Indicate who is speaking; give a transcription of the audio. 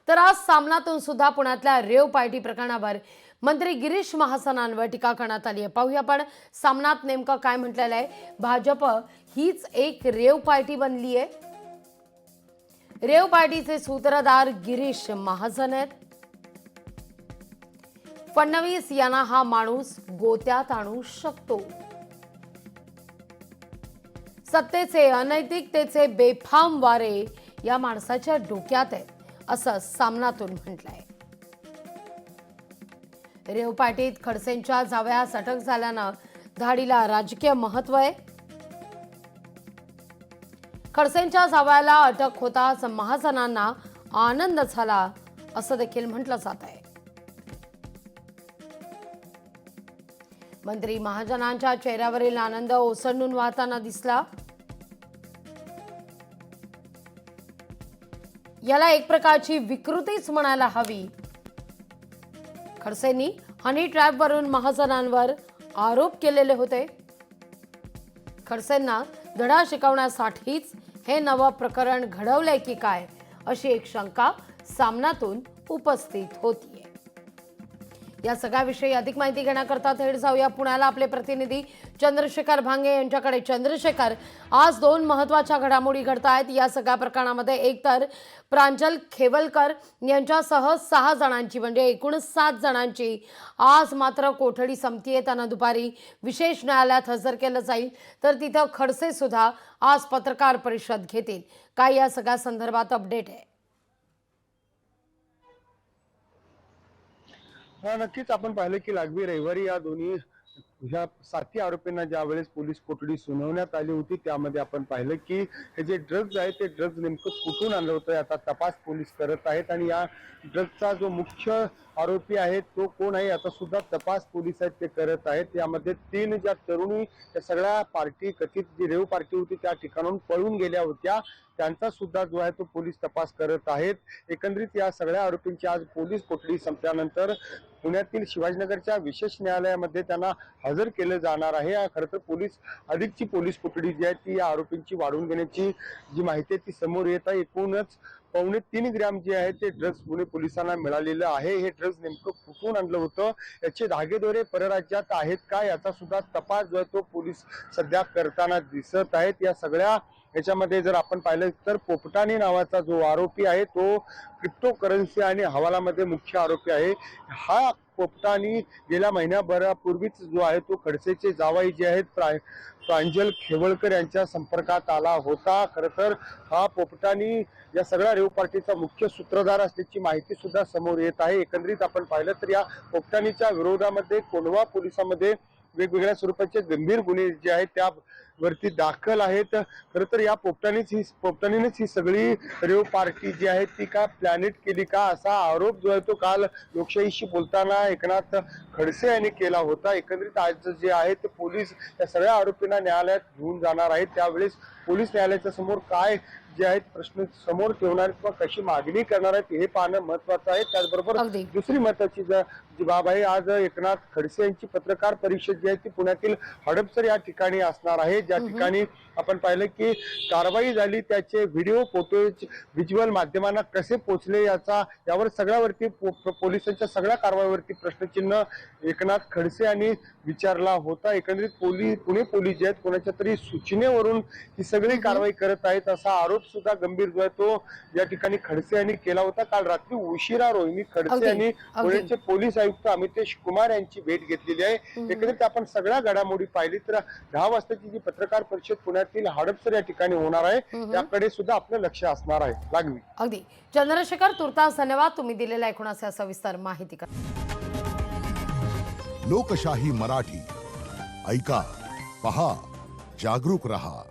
Speaker 1: तर आज सामनातून सुद्धा पुण्यातल्या रेव पार्टी प्रकरणावर मंत्री गिरीश महाजनांवर टीका करण्यात आली आहे। पाहूया आपण सामनात नेमकं काय म्हटलेलं आहे। भाजप हीच एक रेव पार्टी बनली आहे। रेव पार्टीचे सूत्रधार गिरीश महाजन आहेत। फडणवीस यांना हा माणूस गोत्यात आणू शकतो। सत्तेचे अनैतिकतेचे बेफाम वारे या माणसाच्या डोक्यात आहे, असं सामनातून म्हटलंय। रेव पार्टीत खडसेंच्या जावयास अटक झाल्यानं धाडीला राजकीय महत्व आहे। खडसेंच्या जावयाला अटक होताच महाजनांना आनंद झाला, असं देखील म्हटलं जात आहे। मंत्री महाजनांच्या चेहऱ्यावरील आनंद ओसंडून वाहताना दिसला। याला एक प्रकारची विकृतीच म्हणायला हवी। खडसेंनी हनी ट्रॅपवरून महाजनांवर आरोप केलेले होते। खडसेंना धडा शिकवण्यासाठीच हे नवं प्रकरण घडवलंय की काय, अशी एक शंका सामनातून उपस्थित होतीये। या सगळ्याविषयी अधिक माहिती घेण्याकरता थेट जाऊया पुण्याला आपले प्रतिनिधी चंद्रशेखर भांगे यांच्याकडे। चंद्रशेखर, आज दोन महत्त्वाच्या घडामोडी घडतायत या सगळ्या प्रकरणामध्ये। एक तर प्रांजल खेवलकर यांच्यासह 6 जणांची म्हणजे एकूण 7 जणांची आज मात्र कोठडी संपतीये। त्यांना दुपारी विशेष न्यायालयात हजर केलं जाईल। तर तिथं खडसे सुद्धा आज पत्रकार परिषद घेतील। काय या सगळ्या संदर्भात अपडेट आहे?
Speaker 2: नक्कीच आपण पाहिलं की लागवी रविवारी या दोन्ही ह्या 7 आरोपींना ज्यावेळेस पोलीस कोठडी सुनावण्यात आली होती, त्यामध्ये आपण पाहिलं की हे जे ड्रग्ज आहे ते ड्रग्ज नेमकं कुठून आणलं होतं आता तपास पोलीस करत आहेत। आणि या ड्रग्जचा जो मुख्य आरोपी आहे तो कोण आहे आता सुद्धा तपास पोलीस आहेत ते करत आहेत। यामध्ये 3 ज्या तरुणी या सगळ्या पार्टी कथित जी रेव पार्टी होती त्या ठिकाणाहून पळून गेल्या होत्या, त्यांचा सुद्धा जो आहे तो पोलीस तपास करत आहेत। एकंदरीत या सगळ्या आरोपींची आज पोलीस कोठडी संपल्यानंतर पुण्यातील शिवाजीनगरच्या विशेष न्यायालयामध्ये त्यांना हजर केलं जाणार आहे। खरं तर अधिकची पोलीस कोठडी जी आहे ती या आरोपींची वाढवून घेण्याची जी माहिती आहे ती समोर येत आहे। एकूणच 3.25 ग्रॅम जे आहे ते ड्रग्ज पुणे पोलिसांना मिळालेलं आहे। हे ड्रग्ज नेमकं कुठून आणलं होतं, याचे धागेदोरे परराज्यात आहेत का, याचा सुद्धा तपास जो आहे तो पोलीस सध्या करताना दिसत आहेत। या सगळ्या याच्यामध्ये जर आपण पाहिलं तर पोपटानी नावाचा जो आरोपी आहे तो क्रिप्टो करन्सी आणि हवालामध्ये मुख्य आरोपी आहे। हा पोपटानी गेल्या महिन्याभरापूर्वीच जो आहे तो खडसेचे जावई जे आहेत प्रांजल खेवलकर यांच्या संपर्कात आला होता। खरं तर हा पोपटानी या सगळ्या रेव पार्टीचा मुख्य सूत्रधार असल्याची माहिती सुद्धा समोर येत आहे। एकंदरीत आपण पाहिलं तर या पोपटानीच्या विरोधामध्ये कोंढवा पोलिसांमध्ये वेगवेगळ्या स्वरूपाचे गंभीर गुन्हे जे आहेत त्यावरती दाखल आहेत। खरं तर या पोपटानीनेच ही सगळी रेव पार्टी जी आहे ती का प्लॅनेट केली का, असा आरोप जो आहे तो काल लोकशाहीशी बोलताना एकनाथ खडसे यांनी केला होता। एकंदरीत आज जे आहे ते पोलीस या सगळ्या आरोपींना न्यायालयात घेऊन जाणार आहेत। त्यावेळेस पोलीस न्यायालयाच्या समोर काय जे आहेत प्रश्न समोर ठेवणार किंवा कशी मागणी करणार आहेत हे पाहणं महत्वाचं आहे। त्याचबरोबर दुसरी महत्वाची जी बाब आहे, आज एकनाथ खडसे यांची पत्रकार परिषद जी आहे ती पुण्यातील हडपसर या ठिकाणी असणार आहे, ज्या ठिकाणी आपण पाहिलं की कारवाई झाली त्याचे व्हिडिओ फोटोज व्हिज्युअल माध्यमांना कसे पोहोचले यावर सगळ्यावरती पोलिसांच्या सगळ्या कारवाईवरती प्रश्नचिन्ह एकनाथ खडसे यांनी विचारला होता। एकंदरीत पुणे पोलीस जे आहेत कोणाच्या तरी सूचनेवरून ही सगळी कारवाई करत आहेत असा आरोप सुद्धा गंभीर जो आहे तो या ठिकाणी खडसे यांनी केला होता। काल रात्री उशिरा रोहिणी खडसे यांनी पुण्याचे पोलीस आयुक्त अमितेश कुमार यांची भेट घेतलेली आहे। एकंदरीत आपण सगळ्या घडामोडी पाहिली तर 10 वाजताची जी पत्रकार परिषद पुण्यातील हडपसर या ठिकाणी होणार आहे त्याकडे सुद्धा आपलं लक्ष असणार आहे। लागवी
Speaker 1: अगदी चंद्रशेखर, तुर्तास धन्यवाद तुम्ही दिलेल्या एकूणाचा सविस्तर माहिती का।
Speaker 3: लोकशाही मराठी ऐका, पहा, जागरूक रहा।